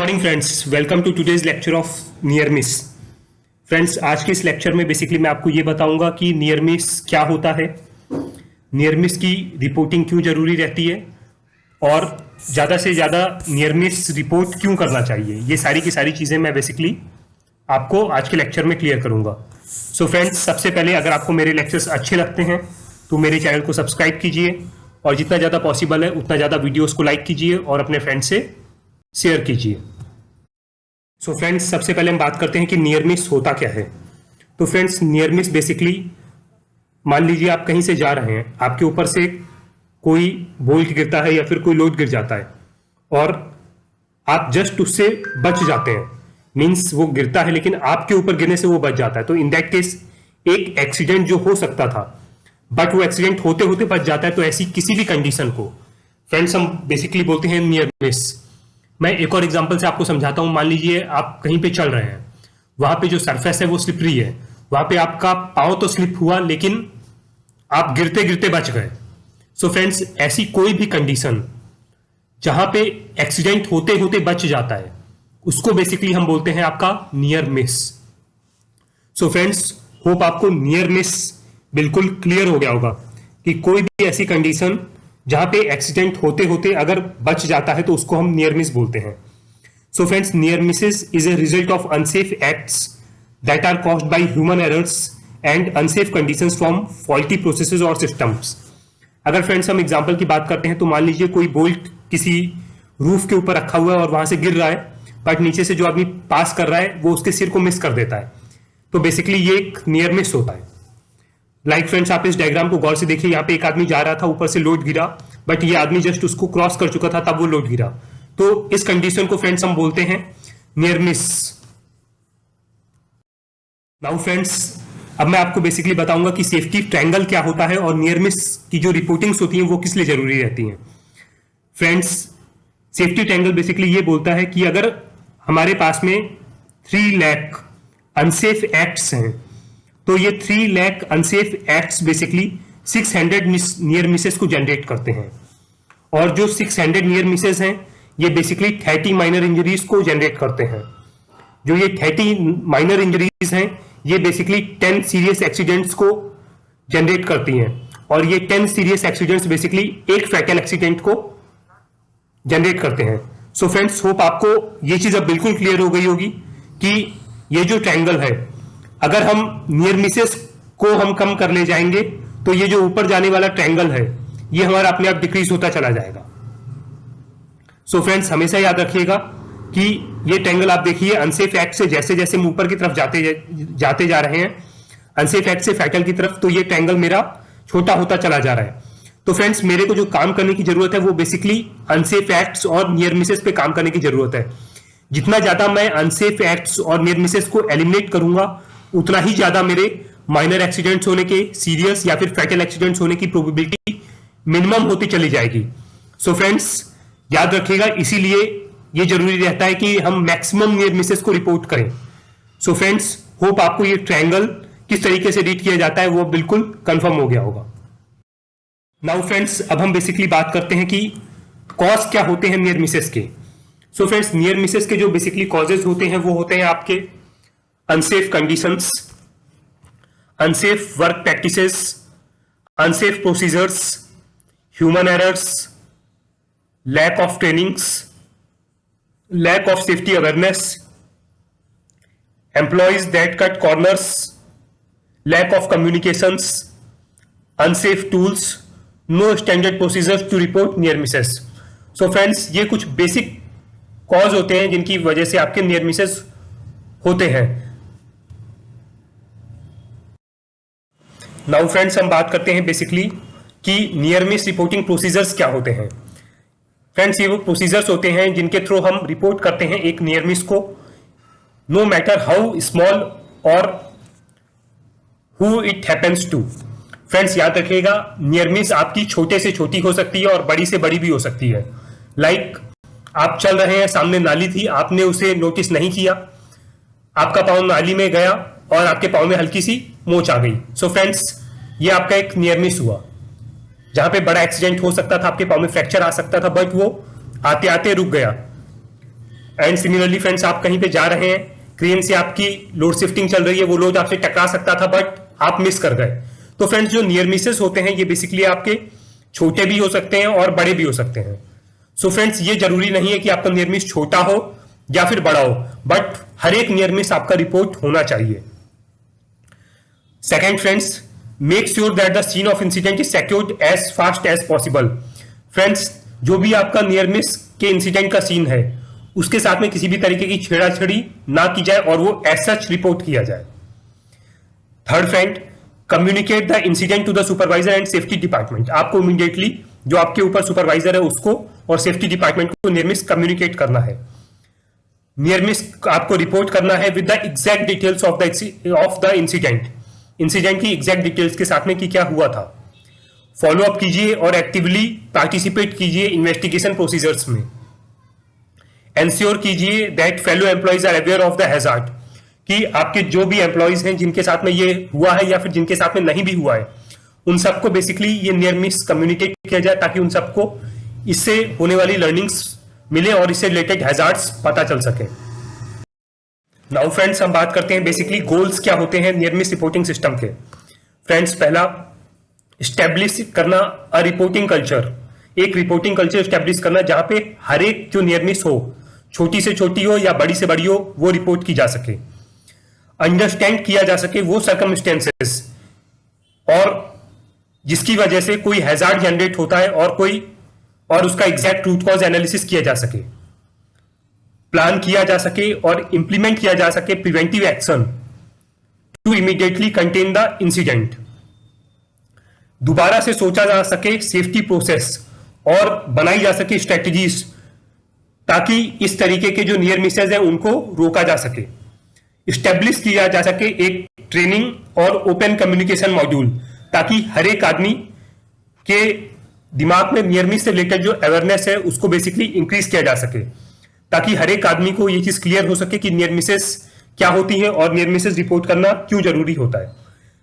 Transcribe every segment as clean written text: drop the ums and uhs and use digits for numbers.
Morning friends, welcome to today's lecture of near miss. Friends, आज के इस lecture में बेसिकली मैं आपको ये बताऊंगा कि नियर मिस क्या होता है, नियर मिस की रिपोर्टिंग क्यों जरूरी रहती है और ज़्यादा से ज़्यादा नियर मिस रिपोर्ट क्यों करना चाहिए। ये सारी की सारी चीज़ें मैं बेसिकली आपको आज के लेक्चर में क्लियर करूंगा। सो फ्रेंड्स, सबसे पहले अगर आपको मेरे लेक्चर्स अच्छे लगते हैं तो मेरे चैनल को सब्सक्राइब कीजिए और जितना ज़्यादा पॉसिबल है उतना ज़्यादा वीडियोज़ को लाइक कीजिए और अपने फ्रेंड से शेयर कीजिए। सो फ्रेंड्स, सबसे पहले हम बात करते हैं कि नियर मिस होता क्या है। तो फ्रेंड्स, नियर मिस बेसिकली मान लीजिए आप कहीं से जा रहे हैं, आपके ऊपर से कोई बोल्ट गिरता है या फिर कोई लोड गिर जाता है और आप जस्ट उससे बच जाते हैं। मीन्स वो गिरता है लेकिन आपके ऊपर गिरने से वो बच जाता है। तो इन दैट केस एक एक्सीडेंट जो हो सकता था बट वो एक्सीडेंट होते होते बच जाता है। तो ऐसी किसी भी कंडीशन को फ्रेंड्स हम बेसिकली बोलते हैं नियर मिस। मैं एक और एग्जांपल से आपको समझाता हूं। मान लीजिए आप कहीं पे चल रहे हैं, वहां पे जो सरफेस है वो स्लिपरी है, वहां पे आपका पांव तो स्लिप हुआ लेकिन आप गिरते गिरते बच गए। सो फ्रेंड्स, ऐसी कोई भी कंडीशन जहां पे एक्सीडेंट होते होते बच जाता है उसको बेसिकली हम बोलते हैं आपका नियर मिस। सो फ्रेंड्स, होप आपको नियर मिस बिल्कुल क्लियर हो गया होगा कि कोई भी ऐसी कंडीशन जहां पे एक्सीडेंट होते होते अगर बच जाता है तो उसको हम नियर मिस बोलते हैं। So friends, near misses is a result of unsafe acts that are caused by human errors and unsafe conditions from faulty processes और सिस्टम्स। अगर फ्रेंड्स हम एग्जांपल की बात करते हैं तो मान लीजिए कोई बोल्ट किसी रूफ के ऊपर रखा हुआ है और वहां से गिर रहा है, बट नीचे से जो आदमी पास कर रहा है वो उसके सिर को मिस कर देता है। तो बेसिकली ये एक नियर मिस होता है। लाइक फ्रेंड्स, आप इस डायग्राम को गौर से देखिए। यहाँ पे एक आदमी जा रहा था, ऊपर से लोड गिरा, बट ये आदमी जस्ट उसको क्रॉस कर चुका था तब वो लोड गिरा। तो इस कंडीशन को फ्रेंड्स हम बोलते हैं नियर मिस। नाउ फ्रेंड्स, अब मैं आपको बेसिकली बताऊंगा कि सेफ्टी ट्रायंगल क्या होता है और नियर मिस की जो रिपोर्टिंग्स होती हैं वो किस लिए जरूरी रहती हैं। फ्रेंड्स, सेफ्टी ट्रायंगल बेसिकली ये बोलता है कि अगर हमारे पास में 3 लाख अनसेफ एक्ट्स हैं तो ये 3 lakh unsafe acts basically 600 near Mrs को जनरेट करते हैं और जो 600 नियर मिसेस हैं ये बेसिकली 30 माइनर इंजरीज को जनरेट करते हैं। जो ये 30 माइनर इंजरीज हैं ये बेसिकली 10 सीरियस एक्सीडेंट्स को जनरेट करती हैं और ये 10 सीरियस एक्सीडेंट्स बेसिकली एक फैटल एक्सीडेंट को जनरेट करते हैं। सो फ्रेंड्स, होप आपको ये चीज अब बिल्कुल क्लियर हो गई होगी कि ये जो ट्रायंगल है, अगर हम नियर मिसेस को हम कम कर ले जाएंगे तो ये जो ऊपर जाने वाला ट्रायंगल है ये हमारा अपने आप डिक्रीज होता चला जाएगा। सो फ्रेंड्स, हमेशा याद रखिएगा कि ये ट्रायंगल आप देखिए, अनसेफ एक्ट से जैसे जैसे हम ऊपर की तरफ जाते जा रहे हैं, अनसेफ एक्ट से फैटल की तरफ, तो ये ट्रायंगल मेरा छोटा होता चला जा रहा है। तो फ्रेंड्स, मेरे को जो काम करने की जरूरत है वो बेसिकली अनसेफ एक्ट्स और नियर मिसेस पे काम करने की जरूरत है। जितना ज्यादा मैं अनसेफ एक्ट्स और नियर मिसेस को एलिमिनेट करूंगा उतना ही ज्यादा मेरे माइनर एक्सीडेंट्स होने के, सीरियस या फिर फैटल एक्सीडेंट्स होने की प्रोबेबिलिटी मिनिमम होती चली जाएगी। सो फ्रेंड्स, याद रखिएगा, इसीलिए ये जरूरी रहता है कि हम मैक्सिमम नियर मिसेस को रिपोर्ट करें। सो फ्रेंड्स, होप आपको ये ट्रायंगल किस तरीके से रीड किया जाता है वो बिल्कुल कंफर्म हो गया होगा। नाउ फ्रेंड्स, अब हम बेसिकली बात करते हैं कि कॉज क्या होते हैं नियर मिसेस के। सो फ्रेंड्स, नियर मिसेस के जो बेसिकली कॉजेज होते हैं वो होते हैं आपके unsafe conditions, unsafe work practices, unsafe procedures, human errors, lack of trainings, lack of safety awareness, employees that cut corners, lack of communications, unsafe tools, no standard procedures to report near misses. So friends, ये कुछ basic cause होते हैं जिनकी वजह से आपके near Mrs होते हैं। नाउ फ्रेंड्स, हम बात करते हैं बेसिकली कि नियर मिस रिपोर्टिंग प्रोसीजर्स क्या होते हैं। फ्रेंड्स, ये वो प्रोसीजर्स होते हैं जिनके थ्रू हम रिपोर्ट करते हैं एक नियर मिस को, नो मैटर हाउ स्मॉल और who it happens to. Friends, याद रखिएगा, नियर मिस आपकी छोटे से छोटी हो सकती है और बड़ी से बड़ी भी हो सकती है। लाइक आप चल रहे हैं, सामने नाली थी, आपने उसे नोटिस नहीं किया, आपका पाँव नाली में गया और आपके पाँव में हल्की सी मोच आ गई। सो फ्रेंड्स, ये आपका एक नियर मिस हुआ जहां पे बड़ा एक्सीडेंट हो सकता था, आपके पाँव में फ्रैक्चर आ सकता था, बट वो आते आते रुक गया। एंड सिमिलरली फ्रेंड्स, आप कहीं पे जा रहे हैं, क्रेन से आपकी लोड शिफ्टिंग चल रही है, वो लोड आपसे टकरा सकता था बट आप मिस कर गए। तो फ्रेंड्स, जो नियर मिसेस होते हैं ये बेसिकली आपके छोटे भी हो सकते हैं और बड़े भी हो सकते हैं। सो फ्रेंड्स, ये जरूरी नहीं है कि आपका नियर मिस छोटा हो या फिर बड़ा हो, बट हर एक नियर मिस आपका रिपोर्ट होना चाहिए। Second friends, make sure that the scene of incident is secured as fast as possible. Friends, जो भी आपका नियर मिस के इंसिडेंट का सीन है उसके साथ में किसी भी तरीके की छेड़ाछेड़ी ना की जाए और वो एज सच रिपोर्ट किया जाए। Third friend, communicate the incident to the supervisor and safety department. आपको इमीडिएटली जो आपके ऊपर सुपरवाइजर है उसको और सेफ्टी डिपार्टमेंट को नियर मिस कम्युनिकेट करना है। नियर मिस आपको रिपोर्ट करना है with the exact details of the incident, incident की एग्जैक्ट डिटेल्स के साथ में कि क्या हुआ था। फॉलो अप कीजिए और एक्टिवली पार्टिसिपेट कीजिए इन्वेस्टिगेशन प्रोसीजर्स में। एंश्योर कीजिए that fellow employees are aware of the hazard, कि आपके जो भी एम्प्लॉइज हैं जिनके साथ में ये हुआ है या फिर जिनके साथ में नहीं भी हुआ है, उन सबको बेसिकली ये नियर मिस कम्युनिकेट किया जाए ताकि उन सबको इससे होने वाली लर्निंग्स मिले और इससे रिलेटेड हैजार्ड्स पता चल सके। नाउ फ्रेंड्स, हम बात करते हैं बेसिकली गोल्स क्या होते हैं नियर मिस रिपोर्टिंग सिस्टम के। फ्रेंड्स, पहला, स्टैब्लिश करना अ रिपोर्टिंग कल्चर, एक रिपोर्टिंग कल्चर स्टैब्लिश करना जहां पे हर एक जो नियर मिस हो, छोटी से छोटी हो या बड़ी से बड़ी हो, वो रिपोर्ट की जा सके। अंडरस्टैंड किया जा सके वो सर्कमस्टेंसेस और जिसकी वजह से कोई हैजार्ड जनरेट होता है और उसका एग्जैक्ट रूट कॉज एनालिसिस किया जा सके। प्लान किया जा सके और इंप्लीमेंट किया जा सके preventive action to immediately contain the incident. दोबारा से सोचा जा सके सेफ्टी प्रोसेस और बनाई जा सके स्ट्रेटजीज ताकि इस तरीके के जो नियर मिसेज है उनको रोका जा सके। स्टेब्लिश किया जा सके एक ट्रेनिंग और ओपन कम्युनिकेशन मॉड्यूल ताकि हर एक आदमी के दिमाग में नियर मिस से रिलेटेड जो अवेयरनेस है उसको बेसिकली इंक्रीज किया जा सके, ताकि हर एक आदमी को ये चीज क्लियर हो सके कि नियर मिसेस क्या होती है और नियर मिसेस रिपोर्ट करना क्यों जरूरी होता है।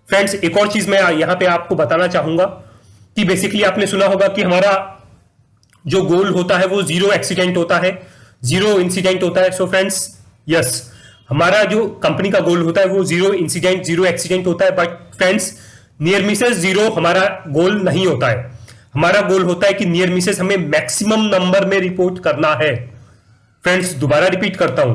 फ्रेंड्स, एक और चीज मैं यहां पे आपको बताना चाहूंगा कि बेसिकली आपने सुना होगा कि हमारा जो गोल होता है वो जीरो एक्सीडेंट होता है, जीरो इंसिडेंट होता है। सो फ्रेंड्स, यस, हमारा जो कंपनी का गोल होता है वो जीरो इंसिडेंट जीरो एक्सीडेंट होता है, but friends, near Mrs zero हमारा गोल नहीं होता है। हमारा गोल होता है कि नियर मिसेस हमें मैक्सिमम नंबर में रिपोर्ट करना है। फ्रेंड्स, दोबारा रिपीट करता हूं,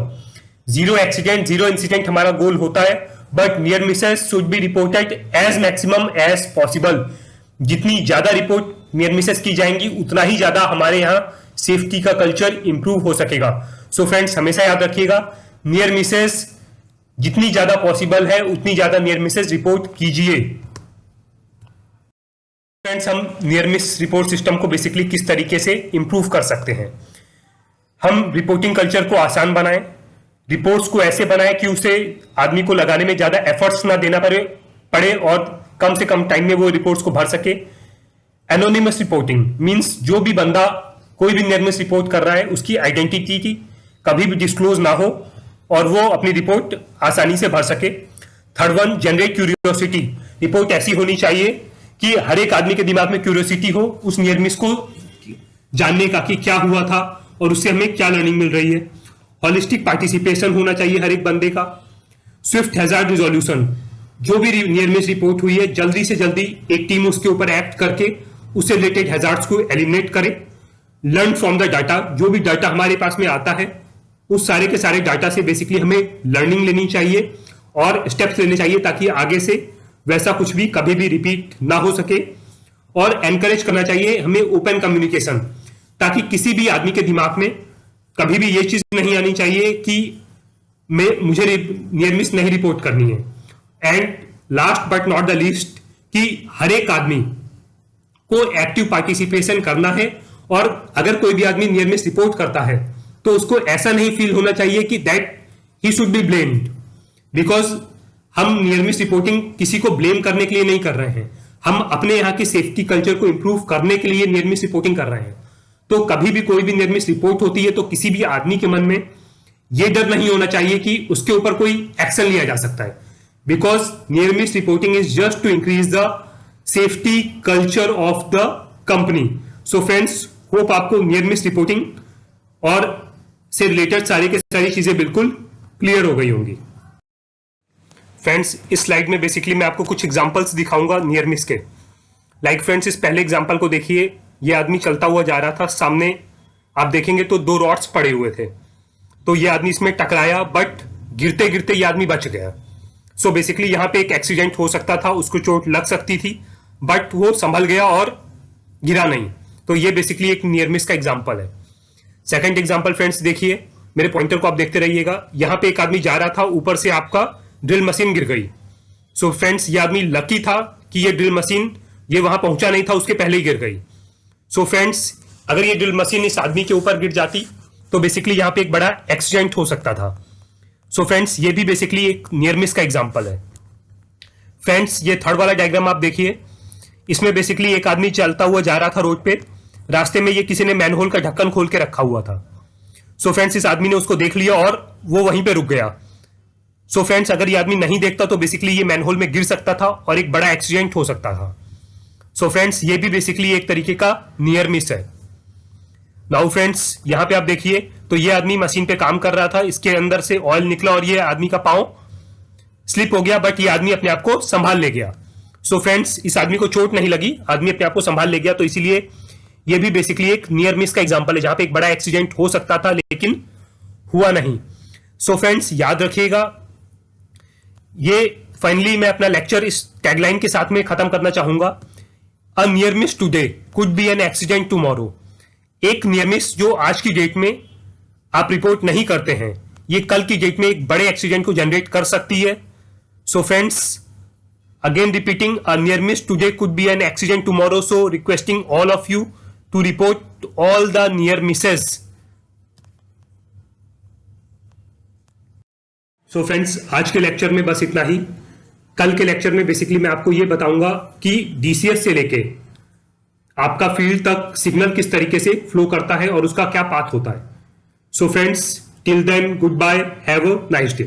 जीरो एक्सीडेंट जीरो इंसिडेंट हमारा गोल होता है, but near misses should be reported as maximum as possible. जितनी ज्यादा रिपोर्ट नियर मिसेस की जाएंगी उतना ही ज्यादा हमारे यहाँ सेफ्टी का कल्चर इंप्रूव हो सकेगा। सो फ्रेंड्स, हमेशा याद रखिएगा, नियर मिसेस जितनी ज्यादा पॉसिबल है उतनी ज्यादा नियर मिसेस रिपोर्ट कीजिए। फ्रेंड्स, हम नियर मिस रिपोर्ट सिस्टम को बेसिकली किस तरीके से इंप्रूव कर सकते हैं। हम रिपोर्टिंग कल्चर को आसान बनाएं, रिपोर्ट्स को ऐसे बनाएं कि उसे आदमी को लगाने में ज्यादा एफर्ट्स ना देना पड़े और कम से कम टाइम में वो रिपोर्ट्स को भर सके। एनोनिमस रिपोर्टिंग मींस जो भी बंदा कोई भी नियर मिस रिपोर्ट कर रहा है उसकी आइडेंटिटी की कभी भी डिस्क्लोज ना हो और वो अपनी रिपोर्ट आसानी से भर सके। Third one, generate curiosity, report ऐसी होनी चाहिए कि हर एक आदमी के दिमाग में क्यूरियोसिटी हो उस नियर मिस को जानने का कि क्या हुआ था और उससे हमें क्या लर्निंग मिल रही है। हॉलिस्टिक पार्टिसिपेशन होना चाहिए हर एक बंदे का। स्विफ्ट हैजार्ड रिजोल्यूशन, जो भी नियर मिस रिपोर्ट हुई है जल्दी से जल्दी एक टीम उसके ऊपर एक्ट करके उससे रिलेटेड हैजार्ड्स को एलिमिनेट करे। लर्न फ्रॉम द डाटा, जो भी डाटा हमारे पास में आता है उस सारे के सारे डाटा से बेसिकली हमें लर्निंग लेनी चाहिए और स्टेप्स लेने चाहिए ताकि आगे से वैसा कुछ भी कभी भी रिपीट ना हो सके। और एनकरेज करना चाहिए हमें ओपन कम्युनिकेशन, ताकि किसी भी आदमी के दिमाग में कभी भी ये चीज नहीं आनी चाहिए कि मुझे नियर मिस नहीं रिपोर्ट करनी है। And last but not the least, कि हर एक आदमी को एक्टिव पार्टिसिपेशन करना है और अगर कोई भी आदमी नियर मिस रिपोर्ट करता है तो उसको ऐसा नहीं फील होना चाहिए कि that he should be blamed, because हम नियर मिस रिपोर्टिंग किसी को ब्लेम करने के लिए नहीं कर रहे हैं, हम अपने यहाँ के सेफ्टी कल्चर को इंप्रूव करने के लिए नियर मिस रिपोर्टिंग कर रहे हैं। तो कभी भी कोई भी नियर मिस रिपोर्ट होती है तो किसी भी आदमी के मन में यह डर नहीं होना चाहिए कि उसके ऊपर कोई एक्शन लिया जा सकता है, because near miss reporting is just to increase the safety culture of the company. So friends, hope आपको नियर मिस रिपोर्टिंग और से रिलेटेड सारी की सारी चीजें बिल्कुल क्लियर हो गई होंगी। फ्रेंड्स, इस स्लाइड में बेसिकली मैं आपको कुछ एग्जांपल्स दिखाऊंगा नियर मिस के। लाइक फ्रेंड्स, इस पहले एग्जांपल को देखिए, ये आदमी चलता हुआ जा रहा था, सामने आप देखेंगे तो 2 रॉड्स पड़े हुए थे, तो ये आदमी इसमें टकराया, बट गिरते गिरते ये आदमी बच गया। सो बेसिकली यहाँ पे एक एक्सीडेंट हो सकता था, उसको चोट लग सकती थी, बट वो संभल गया और गिरा नहीं। तो ये बेसिकली एक नियर मिस का एग्जांपल है। सेकंड एग्जांपल फ्रेंड्स देखिए, मेरे पॉइंटर को आप देखते रहिएगा। यहाँ पे एक आदमी जा रहा था, ऊपर से आपका ड्रिल मशीन गिर गई। सो फ्रेंड्स, ये आदमी लकी था कि ये ड्रिल मशीन ये वहां पहुंचा नहीं था, उसके पहले ही गिर गई। सो फ्रेंड्स, अगर ये ड्रिल मशीन इस आदमी के ऊपर गिर जाती तो बेसिकली यहाँ पे एक बड़ा एक्सीडेंट हो सकता था। सो फ्रेंड्स, ये भी बेसिकली एक नियर मिस का एग्जांपल है। फ्रेंड्स, ये थर्ड वाला डायग्राम आप देखिए, इसमें बेसिकली एक आदमी चलता हुआ जा रहा था रोड पे, रास्ते में ये किसी ने मैनहोल का ढक्कन खोल के रखा हुआ था। सो फ्रेंड्स, इस आदमी ने उसको देख लिया और वो वहीं पे रुक गया। सो फ्रेंड्स, अगर ये आदमी नहीं देखता तो बेसिकली ये मैनहोल में गिर सकता था और एक बड़ा एक्सीडेंट हो सकता था। सो फ्रेंड्स, ये भी बेसिकली एक तरीके का नियर मिस है। नाउ फ्रेंड्स, यहां पे आप देखिए तो ये आदमी मशीन पे काम कर रहा था, इसके अंदर से ऑयल निकला और ये आदमी का पांव स्लिप हो गया, बट ये आदमी अपने आप को संभाल ले गया। सो फ्रेंड्स, इस आदमी को चोट नहीं लगी, आदमी अपने आप को संभाल ले गया। तो इसीलिए ये भी बेसिकली एक नियर मिस का एग्जांपल है, जहां पे एक बड़ा एक्सीडेंट हो सकता था लेकिन हुआ नहीं। सो फ्रेंड्स, याद रखिएगा, ये फाइनली मैं अपना लेक्चर इस टैगलाइन के साथ में खत्म करना चाहूंगा। अ near miss today could be an accident tomorrow. एक नियर मिस जो आज की डेट में आप रिपोर्ट नहीं करते हैं, ये कल की डेट में एक बड़े एक्सीडेंट को जनरेट कर सकती है। So friends, again repeating, a near miss today could be an accident tomorrow. So requesting all of you to report all the near misses. So friends, आज के लेक्चर में बस इतना ही। कल के लेक्चर में बेसिकली मैं आपको ये बताऊंगा कि डीसीएस से लेके आपका फील्ड तक सिग्नल किस तरीके से फ्लो करता है और उसका क्या पाथ होता है। So friends, till then, goodbye, have a nice day.